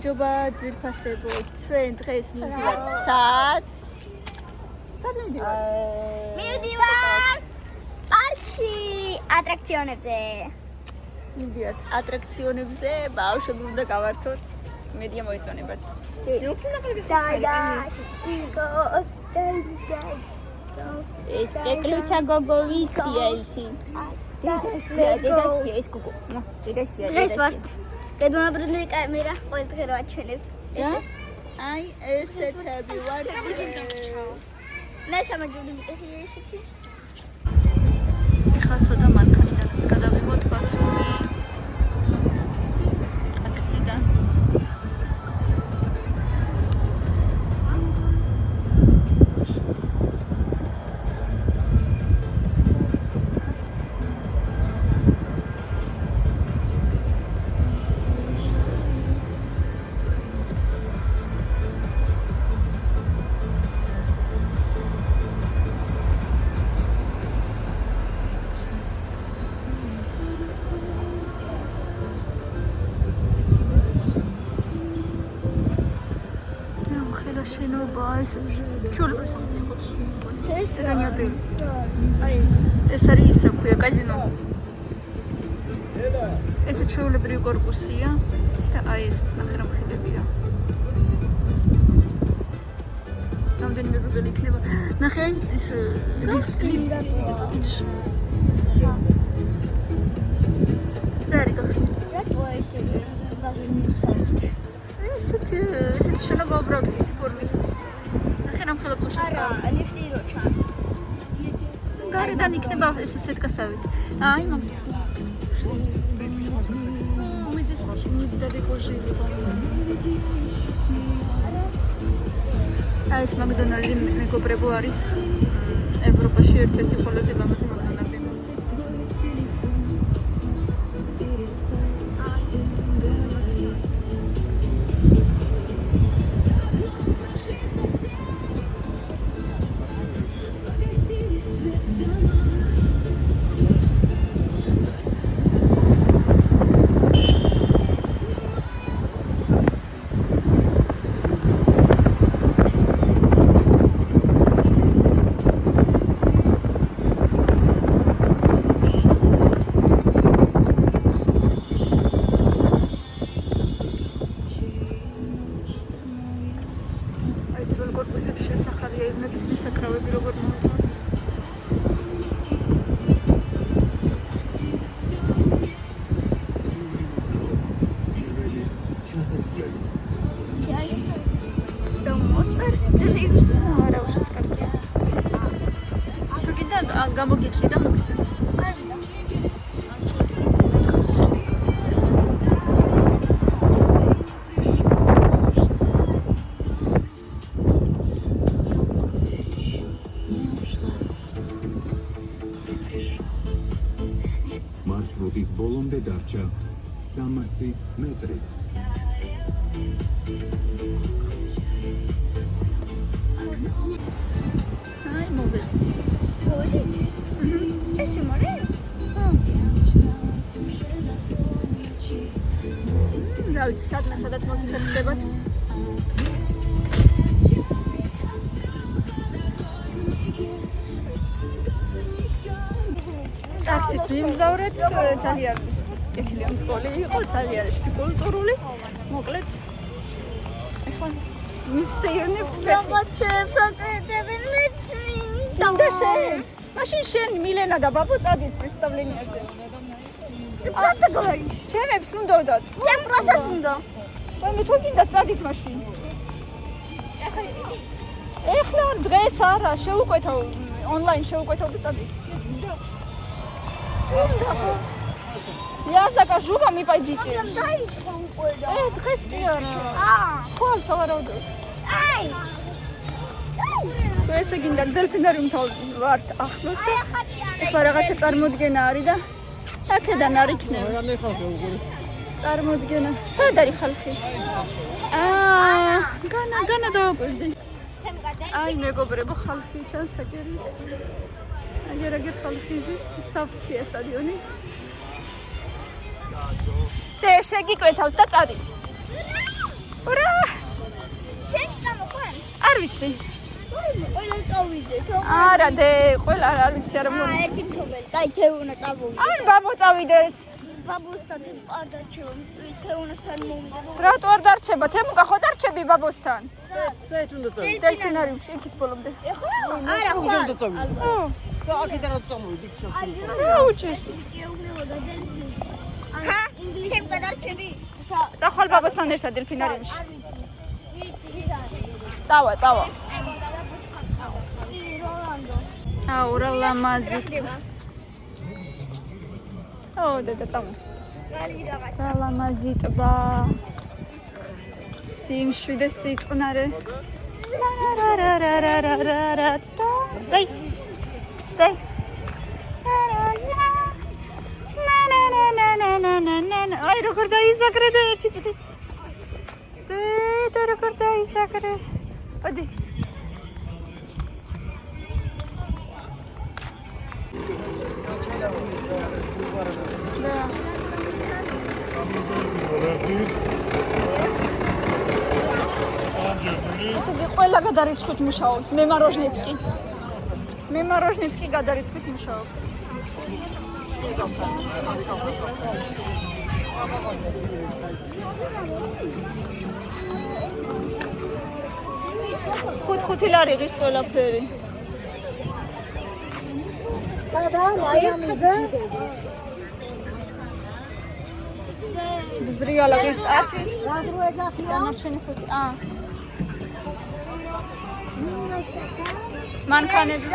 გამარჯობა ძვირფასებო, ჩვენ დღეს მივიდივართ სად? სად მივიდივართ? მივიდივართ პარკში ატრაქციონებზე. მივიდივართ ატრაქციონებზე, ბავშვები უნდა გავართოთ. მედია მოიწონებათ. ეს პეტრუცა გოგო ვიცი ერთი. დედასია ეს გოგო. დედასია. დღეს ვართ. გადმოაბრუნე კამერა, ყოველ დღე რა აჩვენებ. აი ესეთები ვარ. მე სამაჯური ისეთი. ეხლა ცოტა მანქანიდან გადავიღოთ ბათუმი. ტაქსიდან. შენობა ეს ჩულებს ეს დანიადელი ეს არის ისა ქვია კაზინო ეს ჩულებრივი კორპუსია და აი ეს ნახერამხილებია რამდენიმე ზოგელი იქნება ნახე ეს ლიფტი დარი გახსნილი რატო ესე ესეთი შენობა უბრალოდ ისეთი ფორმის ნახერამხელა პლოშად არა ლიფტი რო ჩანს გარედან იქნება ეს სეტკასავით აი მომ უმიძეს ნიდერიკო ჟილი აი ეს მაკდონალდი მეგობრებო არის ევროპაში ერთ-ერთი ყველაზე ლამაზი მაკდონალდი კორპუსებში სახალია ირმების მისაკრავები როგორ მოხდეს არა უშავს კარგია თუ კიდე გამოგიჭრი და მოგცე მარშრუტის ბოლომდე დარჩა 300 მეტრი. აი მოვეცი. ეს მორე? რა ვიცი, სადაც მოგიხდებათ. ტაქსით ვიმგზავრეთ, ძალიან კეთილი ამსკოლი იყო, ძალიან ისეთი კულტურული. მოკლედ. ეხლა მივსეირნებთ რაღაცებს აკეთებენ მეცნი. და შენ? მაშინ შენ მილენა და ბაბუ წადით представлениაზე. Правда говоришь? ჩემებს უნდათ. Чем процесс უნდა? მე თუ გინდა წადით მაშინ. ეხლა დღეს არა, შეუკვეთავ ონლაინ შეუკვეთავ და წადით. Я закажу вам и пойдите. დაიწყო უკვე და. დღეს კი არა. ხვალ სავარაუდოდ. აი. თუ ესე გინდა დელფინარიუმთან ვართ ახლოს და ეხლა რაღაცა წარმოდგენა არის და აქედან არ იქნება. რამე ხალხი უგური. წარმოდგენა. სად არის ხალხი? განა დავაკვირდი. აი მეგობრებო ხალხი ჩანს საჭირო. აგერაგერ ხალხი ზის საფსია სტადიონი. და შეგიკვეთავთ და წადით. ვიცი. ყველა წავიდეთ. არა დე, ყველა არ ვიცი არა მოდი. ერთი მშობელი. კაი, თეუნა წავიდეთ. ან ბაბო წავიდეს. ბაბოსთან არ დარჩება. თეუნასთან მოვიდა. რატო არ დარჩება? თემუკა ხო დარჩები ბაბოსთან? საით უნდა წავიდე? დელფინარიუმში იქით ბოლომდე. არა, ხო. უნდა წავიდე? და აქედან რა წამოვიდი შევში. რა უჭირს? ჰა? თემ გადარჩები? წახვალ ბაბოსთან ერთად დელფინარიუმში. წავა. აუ რა ლამაზი. აუ დედა წავა. რა ლამაზი ტბა. სიმშვიდე სიწყნარე. დაი. აი როგორ დაიზაგრე და ერთი წუთი. და როგორ დაიზაგრე. მოდი. ესე ყველა გადარიცხვით მუშაობს. მე მაროჟნიცკი გადარიცხვით მუშაობს. ხუთი ლარი ღირს ყველაფერი. სადა მაიამიზე? ბზრიალა ღირს 10. გაზრო ეძახია? დანარჩენი 5. მანქანები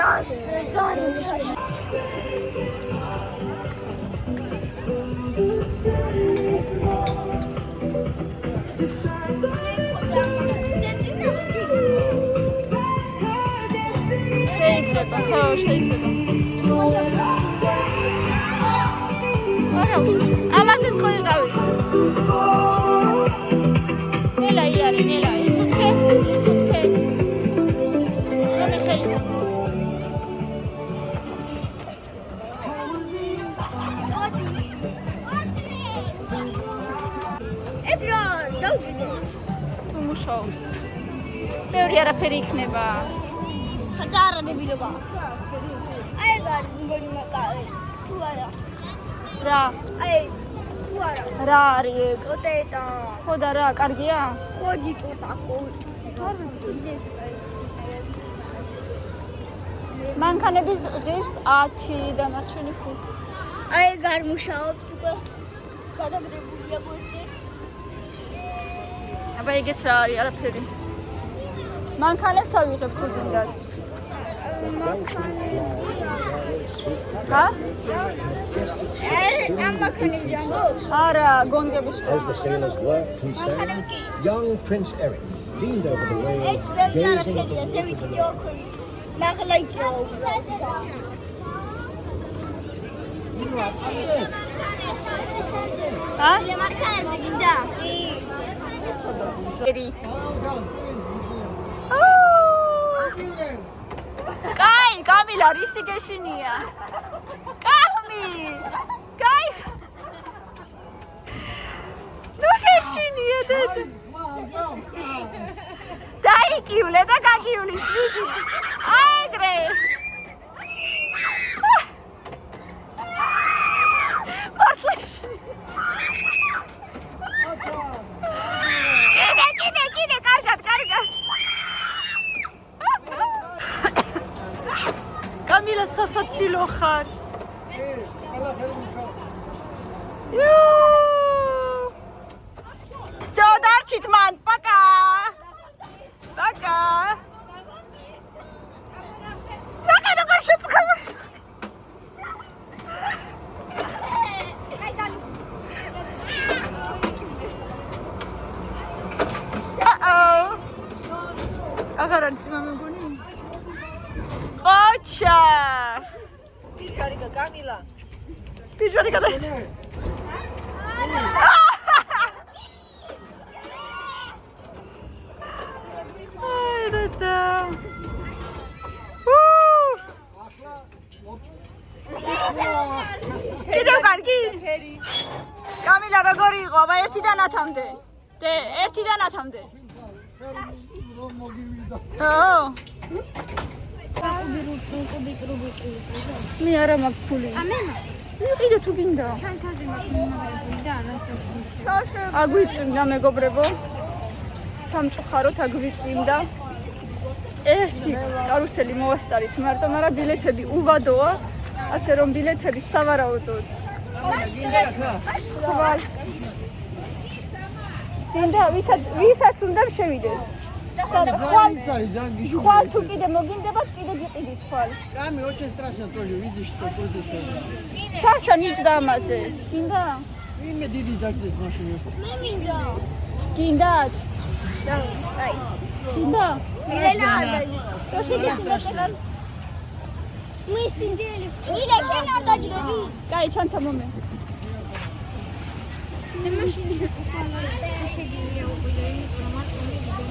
შეიძლება, ხო, შეიძლება. არა, ამაზე ხო იყავით. ნელა იარი, ნელა, ისუთქე. რომე ხელი. ებრა, დავჭიდე. თუ მუშაობს. ბევრი არაფერი იქნება. ხაჭარა დებილობა. აი ეგ მგონი მაკალე. თუ არა. რა? აი ეს. თუ არა. რა არის ეგ? ტოტეტა. ხო და რა, კარგია? ხოჯი ტოტაკო. არ ვიცი. მანქანების ღირს 10 დანარჩენი 5. აი ეგ არ მუშაობს უკვე. გადაგდებულია გულში. აბა ეგეც რა არის, არაფერი. მანქანებს ავიღებ თუ გინდათ. ჰა? ამ მანქანები ჯანგო? არა, გონგების As the sailors worked and sang, young Prince Eric leaned over the rail, ეს ბევრი gazing at არაფერია, the ზევით ჯოქი. ნახლა იწევა. ჰა? მანქანებზე გინდა? კი. ერი. კაი, კამილა, რისი გეშინია? კამი! კაი! ნუ გეშინია დედა. დაიკივლე და გაგიulis ვიდი. აიგრე. მართლაში. კიდე, კარგად. კამილა სასაცილო ხარ. всё, დარჩით მან, პაკა. პაკა, როგორ შეწყავს? აღარანჩი მამეგონი. ოჩა. პიჭარიკა კამილა. პიჭარიკა და აი დედა. კიდევ კარგი? კამილა როგორი იყო? აბა 1-დან 10-მდე. 1-დან 10-მდე. მე არა მაქვს ფული. იყიდე თუ გინდა. აგვიწვიმდა მეგობრებო. სამწუხაროდ აგვიწვიმდა. ერთი კარუსელი მოვასწარით მარტო, მაგრამ ბილეთები უვადოა, ასე რომ ბილეთები სავარაუდოდ. გინდა ვისაც უნდა შევიდეს. ხვალ თუ კიდე მოგინდებათ, კიდე გიყიდით ხვალ. Ками очень страшно тоже, видишь, что просто все. შაშა ნიჭდა ამაზე. გინდა? Виме დიდი დაჭდეს მაშინ. მე მინდა. გინდათ? აი. გინდა? მილენა არ დაიწყო. რა შეგეშინდა ყველან? მე სინდელი. მილე შენ არ დაჭდები. კაი, ჩანთა მომე.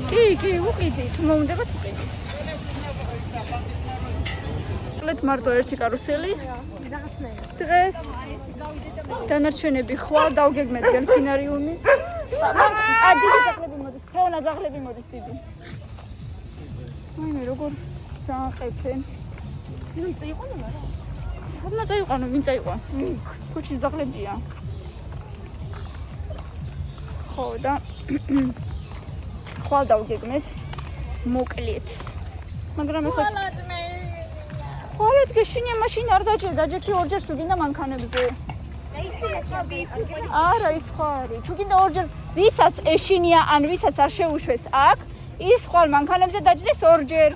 კი, უყიდით, მომდებათ უყიდით. ყლეთ მარტო ერთი კარუსელი. დღეს დანარჩენები ხვალ დავგეგმეთ დელფინარიუმი. დიდი ძაღლები მოდის, ხეონა ძაღლები მოდის დიდი. მე როგორ წაყეფე. ვინ წაიყვანო რა? სადმა წაიყვანო, ვინ წაიყვანს? ქუჩის ძაღლებია. ხო და ხვალ დავგეგმეთ მოკლეთ. მაგრამ ეხლა ხვალაც გეშინია მაშინ არ დაჯექი ორჯერ თუ გინდა მანქანებზე. არა ის ხო არის. თუ გინდა ორჯერ ვისაც ეშინია ან ვისაც არ შეუშვეს აქ, ის ხვალ მანქანებზე დაჯდეს ორჯერ.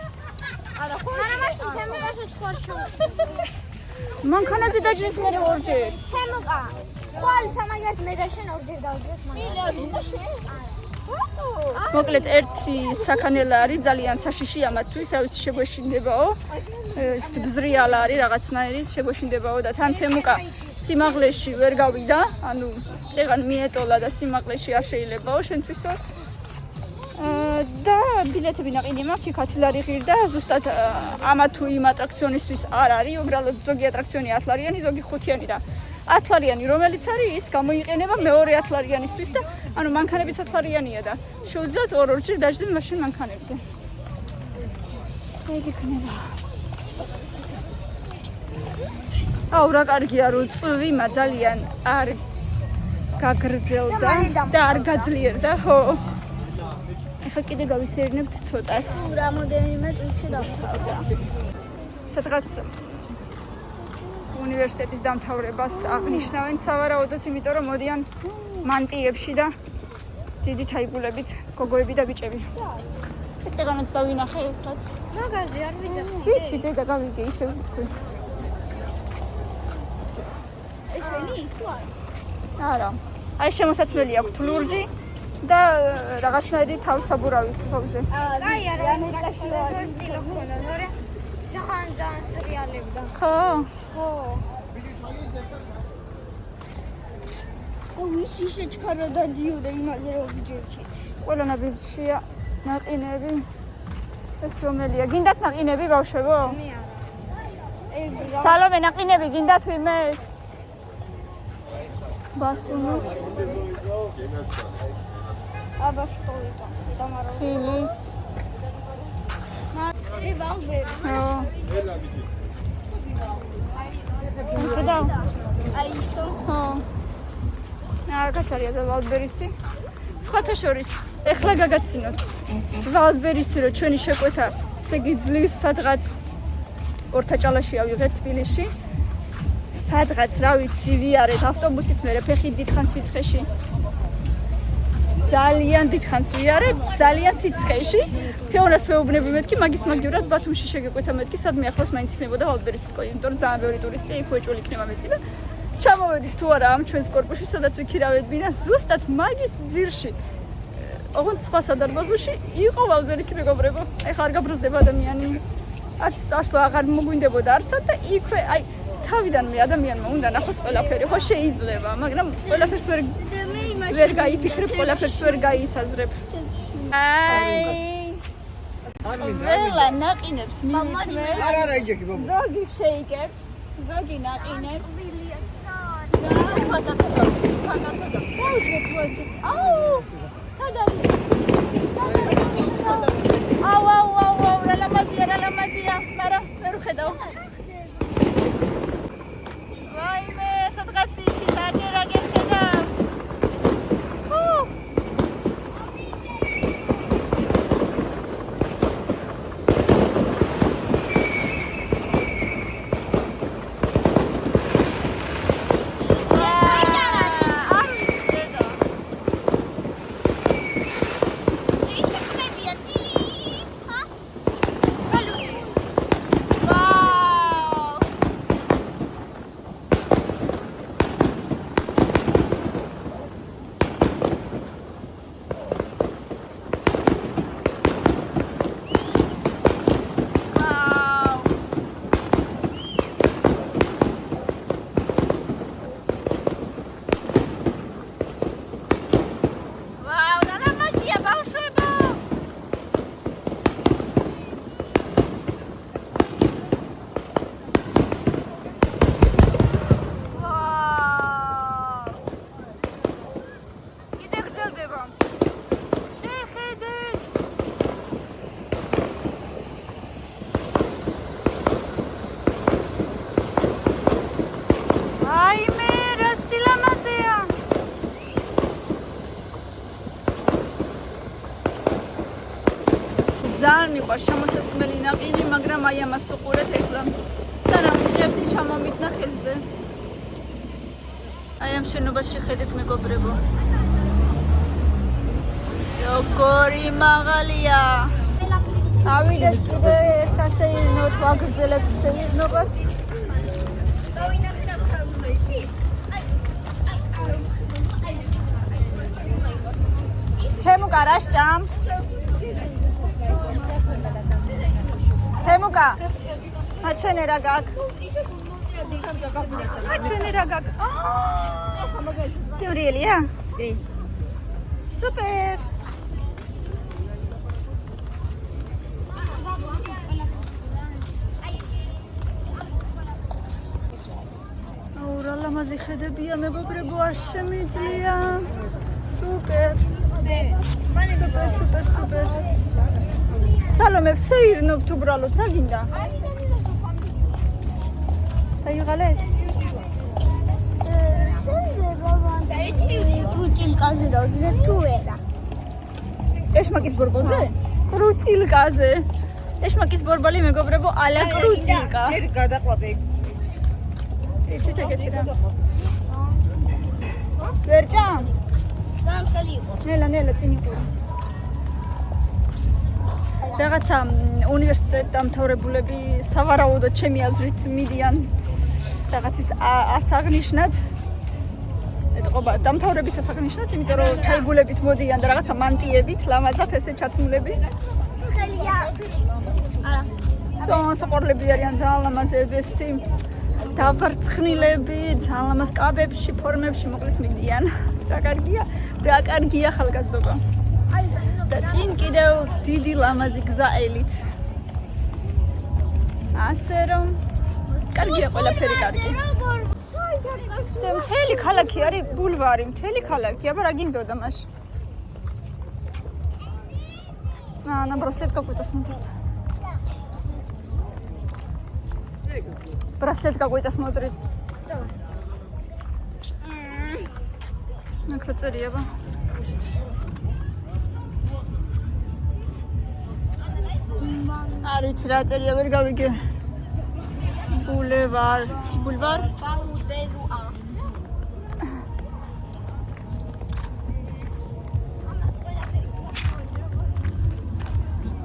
არა ხო? არა მაშინ თემოგაშოც ხვალ შეუშვეს. მანქანაზე დაჯდეს მე ორჯერ. თემოგა. ხვალ სამაგერთ მე და შენ ორჯერ დავჯერთ მანქანაზე. მოკლედ ერთი საქანელა არის ძალიან საშიში ამათთვის, რა ვიცი შეგვეშინდებაო. ეს ბზრიალა არის რაღაცნაირი, შეგვეშინდებაო და თან თემუკა სიმაღლეში ვერ გავიდა, ანუ წეღან მიეტოლა და სიმაღლეში არ შეიძლებაო შენთვისო. და ბილეთები ნაყინი მაქვს, იქ ლარი ღირდა, ზუსტად ამა თუ იმ ატრაქციონისთვის არ არის, უბრალოდ ზოგი ატრაქციონი 10 ლარიანი, ზოგი 5-იანი და 10 ლარიანი რომელიც არის, ის გამოიყენება მეორე 10 ლარიანისთვის და ანუ მანქანებიც 10 ლარიანია და შეუძლიათ ორ-ორჯერ დაждდეთ მაშინ მანქანებზე. ეგ იქნება. აუ რა კარგია რომ წვიმა ძალიან არ გაგრძელდა და არ გაძლიერდა, ხო. ეხლა კიდე გავისერნებთ ცოტას. რამოდენიმე წუთში დავთავრდა. სადღაც უნივერსიტეტის დამთავრებას აღნიშნავენ სავარაუდოდ, იმიტომ რომ მოდიან მანტიებში და დიდი თაიგულებით გოგოები და ბიჭები. წეღანაც დავინახე ეხლაც. მაგაზე არ ვიძახდი. ვიცი დედა გავიგე ისე ვთქვი. ესენი თუ არა. აი შემოსაცმელი აქვს ლურჯი და რაღაცნაირი თავსაბურავი თავზე. აი არა მეტყაშია სტილო ხონდა, მაგრამ ძალიან სერიალებდა. ხო. ხო. ის ისე ჩქარა დადიოდა იმაზე რომ ვიჯერჩით. ყველანაირია ნაყინები. ეს რომელია? გინდათ ნაყინები ბავშვებო? მე არა. სალომე ნაყინები გინდათ ვიმეს? ბასუნოს. აბა что это? Тамара. ხილის. მე ვალბერი. ხო. ხედავ? აი ისო. ხო. კაცარია და ვალბერისი. სხვათა შორის ეხლა გაგაცინოთ. ვალბერისი რომ ჩვენი შეკვეთა ესე გიძლივს სადღაც ორთაჭალაში ავიღეთ თბილისში. სადღაც რა ვიცი ვიარეთ ავტობუსით მე ფეხით დიდხან სიცხეში. ძალიან დიდხანს ვიარეთ, ძალიან სიცხეში. თეონას ვეუბნები მეთქი, მაგის მაგივრად ბათუმში შეგეკვეთა მეთქი, სადმე ახლოს მაინც იქნებოდა ვალბერისით ყო, იმიტომ რომ ძალიან ბევრი ტურისტი იქ უეჭველი იქნება მეთქი და ჩამოვედით თუ არა ამ ჩვენს კორპუსში, სადაც ვიქირავეთ ბინა, ზუსტად მაგის ძირში. ოღონდ სხვა სადარბაზოში იყო ვალბერისი მეგობრებო. ეხლა არ გაბრაზდება ადამიანი. არც წასვლა აღარ მოგვინდებოდა არსად და იქვე, აი თავიდან მე ადამიანმა უნდა ნახოს ყველაფერი, ხო შეიძლება, მაგრამ ყველაფერს ვერ გაიფიქრებ, ყველაფერს ვერ გაისაზრებ. აი ყველა ნაყინებს მინიჭმე. არა, იჯექი ბაბა. ზოგი შეიკებს, ზოგი ნაყინებს. აუ, სად არის? ძალიან მიყვარს შემოსასმელი ნაყინი, მაგრამ აი ამას უყურეთ ეხლა. სანამ მიღებდი ჩამომიტნა ხელზე. აი ამ შენობაში ხედეთ მეგობრებო. როგორი მაღალია. წავიდეთ კიდე სასეირნოთ, ვაგრძელებთ სეირნობას. თემუკა რა სჭამ? თემუკა აჩვენე რა გაქვს? აჩვენე რა გაქვს? თეორიელია? კი. სუპერ. აურა ლამაზი ხედებია მეგობრებო, არ შემიძლია. სუპერ. სუპერ. სალომე ვსეირნობთ უბრალოდ, რა გინდა? დაიღალეთ? კრუცილკაზე დავდზე თუ ვერა. ეშმაკის ბორბალზე? კრუცილკაზე. ეშმაკის ბორბალი მეგობრებო, ალა კრუცილკა. ერთ გადაყვადე. იცით ეგეთი რა? ვერ ჭამ? დამსელი იყო. ნელა წინ იყო. რაღაცა უნივერსიტეტ დამთავრებულები სავარაუდოდ ჩემი აზრით მიდიან რაღაცის ასაღნიშნად. ეთყობა დამთავრების ასაღნიშნად, იმიტომ რომ თაიგულებით მოდიან და რაღაცა მანტიებით, ლამაზად ესე ჩაცმულები. ხელია. არა. ძალიან საყვარლები არიან, ძალიან ლამაზები, ესეთი დავარცხნილები, ძალიან ლამაზ კაბებში, ფორმებში მოკლედ მიდიან. რა კარგია ხალგაზრდობა. და წინ კიდევ დიდი ლამაზი გზაელით. ასე რომ კარგია ყველაფერი კარგი. და მთელი ქალაქი არის ბულვარი, მთელი ქალაქი, აბა რა გინდოდა მაშინ? на браслет какой-то смотрит. Браслет какой-то смотрит. Как царева. არის რა წერია ვერ გავიგე. ბულევარ. ბაუდელუა.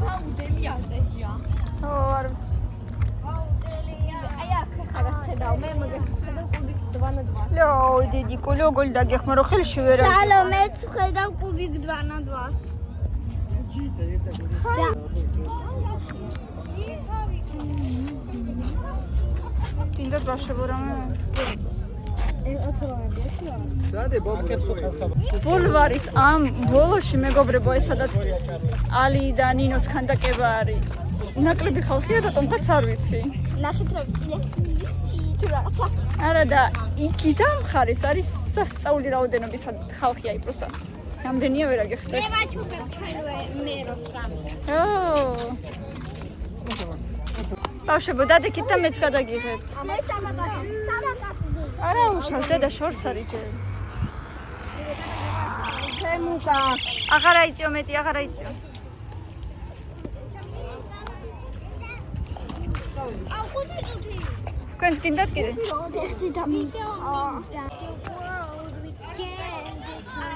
ბაუდელია წერია. არ ვიცი. ბაუდელია. აი აქ ხარ ასხედავ მე მოგეხედავ კუბიკ 2-2. ლო, დიდი კულო გოლ დაგეხმა რო ხელში ვერ არის. სალომეც ხედავ კუბიკ 2-2. Tinda bashebo rame. Სადე ბაბუა. ბულვარის ამ ბოლოში მეგობრებო, ეს სადაც ალი და ნინოს ქანდაკება არის. ნაკლები ხალხია და თუმცა არ ვიცი. ნახეთ რა თუ რაღაცა. არა და იქიდან მხარეს არის სასწაული რაოდენობის ხალხი, აი პროსტა. რამდენია ვერ აგიხსენე. მე ვაჩუქებ ჩვენ მეროს რამე. ბავშვებო, დადექით და მეც გადაგიღებთ. მე სამაკაცი. არა უშავს დედა შორს არის ჯერ. თემუკა. აღარ აიწიო მეტი, აღარ აიწიო. აუ ხუთი ხუთი. თქვენს გინდათ კიდე? ეხი დამის.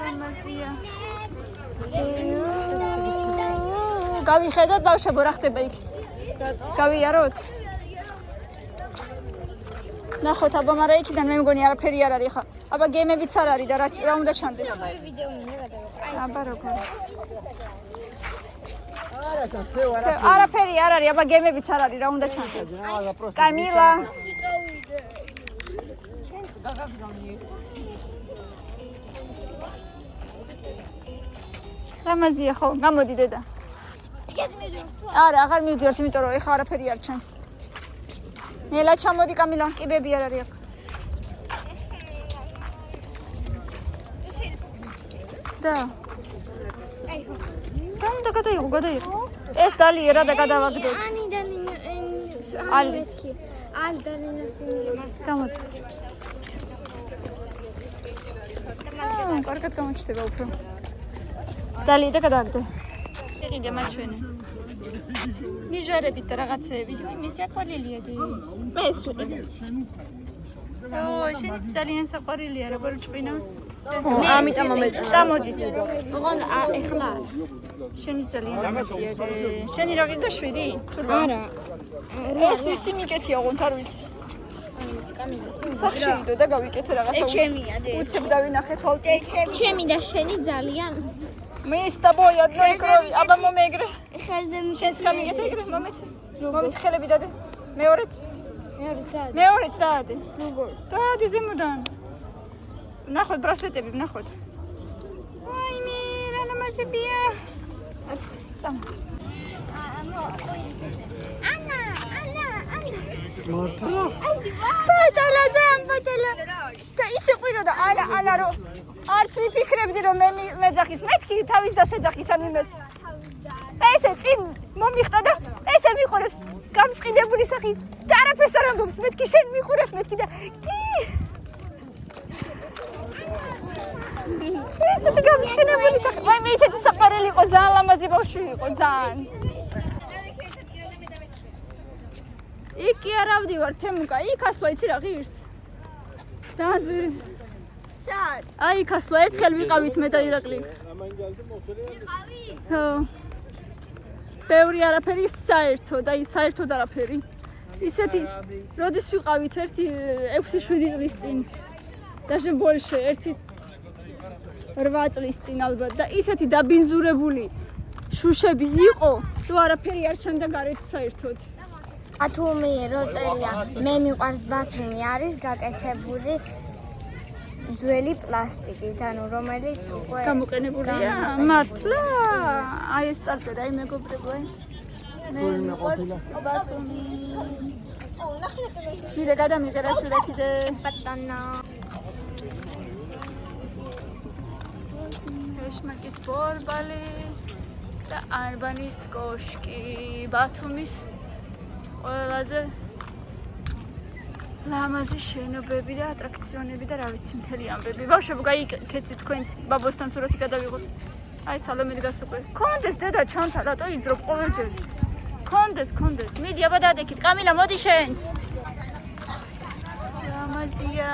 ლამაზია. გავიხედოთ ბავშვებო, რა ხდება იქ? გავიაროთ? ნახოთ აბა, მაგრამ იქიდან მე მგონი არაფერი არ არის ხა. აბა გემებიც არ არის და რა უნდა ჩანდეს? ვიდეო მინდა გადავიღო. აბა როგორ? არა ჩასწევ არა. არაფერი არ არის, აბა გემებიც არ არის, რა უნდა ჩანდეს? კამილა. ლამაზია ხო? გამოდი დედა. არა, აღარ მივდივართ, იმიტომ რომ ეხა არაფერი არ ჩანს. ნელა ჩამოდი კამილა, კიბები არ არის აქ. და. და გადაიღო. ეს დალიერა და გადავაგდოთ. ანი და ალი. ალი და ნინოს გამოდი. კარგად გამოჩნდება უფრო. დალი და გადავაგდე. იყიდე მაჩვენე. ნიჟარებით და რაღაცეები. მე საყვარელია დი. მე ეს ვიყიდე. შენიც ძალიან საყვარელია, როგორ ჭვინავს. ამიტომ მომეწონა. წამოდით. ოღონდ ეხლა შენი ძალიან ლამაზია და შენი რა გინდა 7? არა. ეს ისი მიკეთია, ოღონდ არ ვიცი. სახში იდო და გავიკეთე რაღაცა. ჩემია დე. უცებ დავინახე თვალწი. ჩემი და შენი ძალიან მე с тобой одной крови, აბა მომეგრე. ხელზე შენც გამიგეთ ეგრე მომეც. მომეც ხელები დადე. მეორეც. მეორეც მეორეც დაადე. როგორ? დაადე ზემოდან. ნახოთ ბრასლეტები, ნახოთ. აი მე რა ლამაზებია. წამ. ანა. მართლა? პატალა ძამ, პატალა. და ისე ყვიროდა, ანა რო არც ვიფიქრებდი რომ მე მეძახის, მეთქი თავის დასეძახის ან იმას. ესე წინ მომიხტა და ესე მიყურებს გამწყინებული სახით. და არაფერს არ ამბობს, მეთქი შენ მიყურებ, მეთქი და კი. ესეთი გამწყინებული სახით. ვაი მე ესეთი საყვარელი იყო, ძალიან ლამაზი ბავშვი იყო, ძალიან. იქ კი არ ავდივარ, თემუკა, იქ ასვლა იცი რა ღირს. ძალიან ძვირი. სად? აი იქ ასვლა ერთხელ ვიყავით მე და ირაკლი. ხო. ბევრი არაფერი საერთო და საერთოდ არაფერი. ისეთი როდის ვიყავით 6-7 წლის წინ. даже больше 8 წლის წინ ალბათ და ისეთი დაბინძურებული შუშები იყო, თუ არაფერი არ ჩანდა გარეთ საერთოდ. ათუმი რო წერია მე მიყვარს ბათუმი არის გაკეთებული ძველი პლასტიკით, ანუ რომელიც უკვე გამოყენებულია მართლა. აი ეს წარწერა, აი მეგობრებო, მე მიყვარს ბათუმი. მირე გადამიღერა სურათი და ბატონა. ეშმაკის ბორბალი და არბანის კოშკი, ბათუმის ყველაზე ლამაზი შენობები და ატრაქციონები და რა ვიცი მთელი ამბები. ბავშვებო, გაიქეცით თქვენც ბაბოსთან სურათი გადავიღოთ. აი სალომედ გასუყვე. კონდეს დედა ჩანთა, რატო იძრობ ყოველჯერს? კონდეს. მიდი აბა დადექით. კამილა, მოდი შენც. ლამაზია.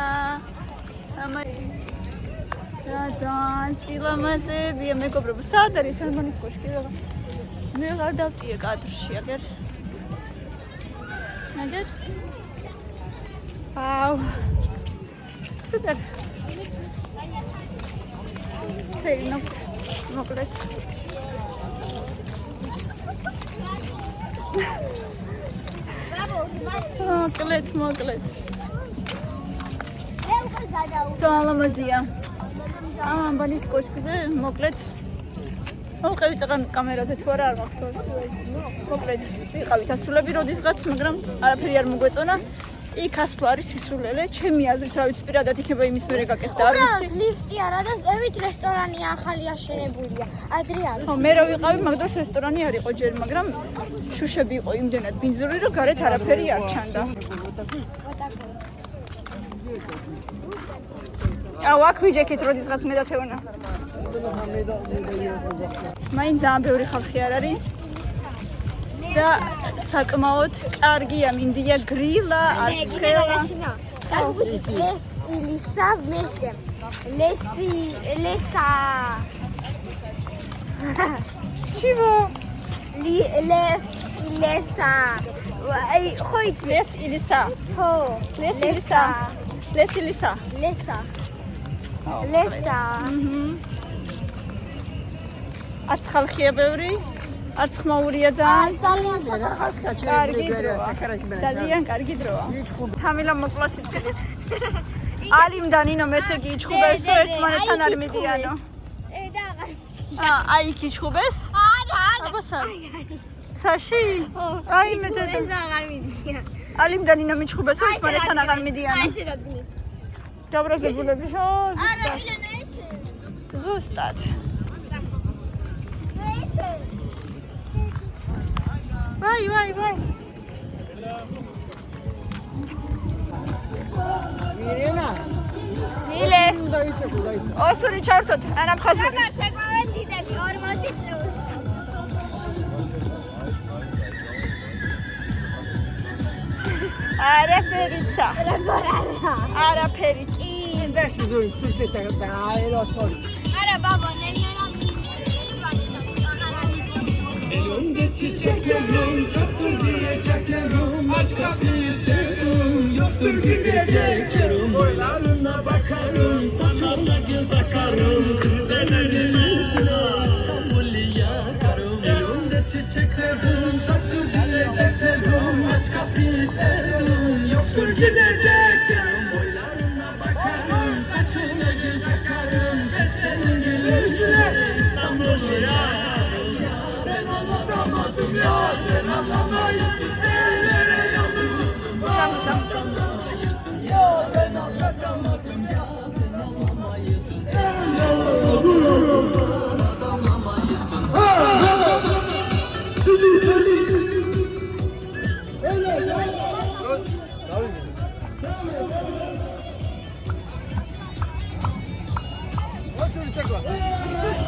ძალიან სილამაზებია, მეგობრებო. სად არის არბანის კოშკი? მე ვარ დავტიე კადრში, აგერ. აგერ. ვაუ. სუპერ. სეინოთ. მოკლედ. მოკლედ. ძალიან ლამაზია. არბანის კოშკზე მოკლედ. მოვყევი წაღან კამერაზე თუ არა არ მახსოვს. მოკლედ ვიყავით ასულები როდისღაც, მაგრამ არაფერი არ მოგვეწონა. იქ ასვლა არის სისულელე, ჩემი აზრით, რა ვიცი, პირადად იქნება იმის მერე გაკეთდა, არ ვიცი. ლიფტი არა და ზევით რესტორანი ახალი აშენებულია. ადრე არის. ხო, მე რა ვიყავი, მაგდროს რესტორანი არ იყო ჯერ, მაგრამ შუშები იყო იმდენად ბინძური, რომ გარეთ არაფერი არ ჩანდა. აუ, აქ ვიჯექით როდისღაც მე და თეონა. მაინც ძალიან ბევრი ხალხი არ არის. და საკმაოდ კარგია, მინდია გრილა, არცხელა. Как-нибудь лес и лиса вместе. Леса. Чего? Лес и леса. Ходит. Лес и лиса. Хо. Лес и лиса. Лес и лиса. Леса. Леса. არც ხალხია ბევრი, არც ხმაურია ძალიან. ძალიან კარგი დროა. ძალიან კარგი დროა. თამილა მოკლა სიცილით. ალიმდან ინო მესეგი იჩხუბეს, ერთმანეთთან არ მიდიანო. და აღარ. აი იქ იჩხუბეს? არა. აბა საში? აი მე და აღარ მიდიან. ალიმდან ინო მიჩხუბეს, ერთმანეთთან აღარ მიდიანო. აი ესე დადგმით. გაბრაზებულები, ხო? არა, ილენე ესე. ზუსტად. ვაი. მირენა. მილე. დაიცე. ოსური ჩართოთ, ანამ ხაზური. მაგარ ცეკვავენ დიდები 40+. არაფერიცა. როგორ არა? არაფერიც. Deixa eu ver, era só. არა ბაბა ნელიალა Elinde çiçeklerim çoktur diyeceklerim aç kapıyı sevdim yoktur gideceklerim boylarına bakarım saçlarına gül takarım kız senerim yüzüne İstanbul'u yakarım Elinde çiçeklerim çoktur diyeceklerim aç kapıyı sevdim yoktur gideceklerim boylarına bakarım saçına gül takarım kız senin gül yüzüne İstanbul'u yakarım Ya sen anlamayısın ellere yandım Ya ben anlatamadım ya sen anlamayısın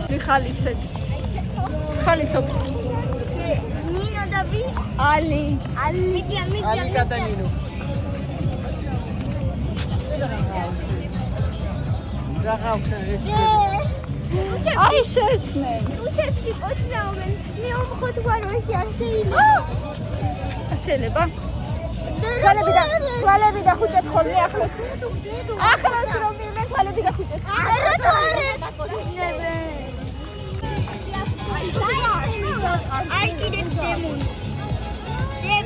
მიხალისეთ. ხალისობთ. ნინო და ვი? ალი. მიდიან. Ali Catanino. აი შეერთნენ. უცებში პოცნაობენ. ნეომხოთ ვაროისი არ შეიძლება. შეიძლება. თვალები და ხუჭეთ ხოლმე ახლოს. ახლოს რომ მივიდე თვალები და ხუჭეთ. არა თორე პოცნებენ. აი კიდე დემონი.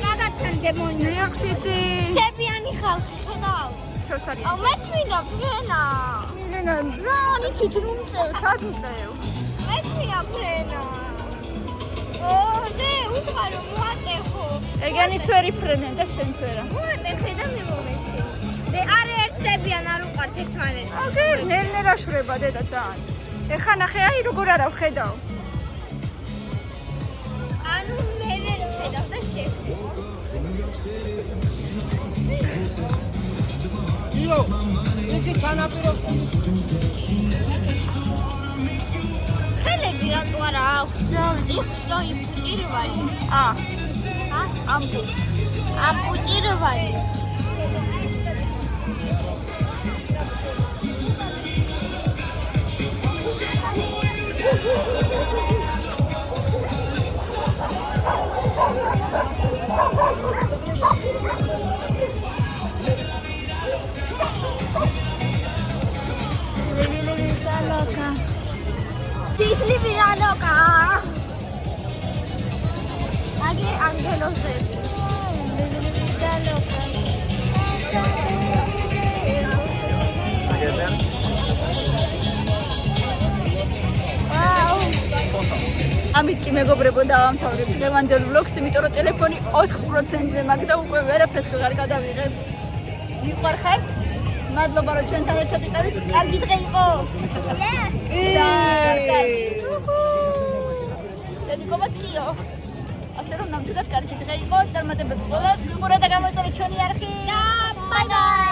მაგათთან დემონი. რეაქციეთი. ხდებიანი ხალხი ხედავ. შორს არის. აუ მეც მინდა ფრენა. მილენა ზანი ქიჩრუმ სად წევ. მეც მინდა ფრენა. ო დე უთხარო მოატეხო. ეგენიც ვერი ფრენენ და შენც ვერა. მოატეხე და მე მომეცი. დე არ ერთებიან არ უყართ ერთმანეთს. ოკეი, ნელ-ნელა შრება დედა ძალიან. ეხა ნახე აი როგორ არა ვხედავ. ანუ მე ვერ ვხედავ და შეხედავ. Io, ისი განაპირო. ხელები რატო არა აქვს? იხსნო იმპუტირვალი. ამპუტირვალი. Disli vida loca. Aquí ángelos de vida loca. ამით კი მეგობრებო დავამთავრებ დღევანდელ ვლოგს, იმიტომ რომ ტელეფონი 4%-ზე მაქვს და უკვე ვერაფერს ვეღარ გადავიღებ. მიყვარხართ? მადლობა რომ ჩვენთან ერთად იყავით. კარგი დღე იყო. დედიკობაცკიო. ასე რომ ნამდვილად კარგი დღე იყო. წარმატებები ყველას. გიყურა და გამოიწერეთ ჩვენი არხი. Bye bye.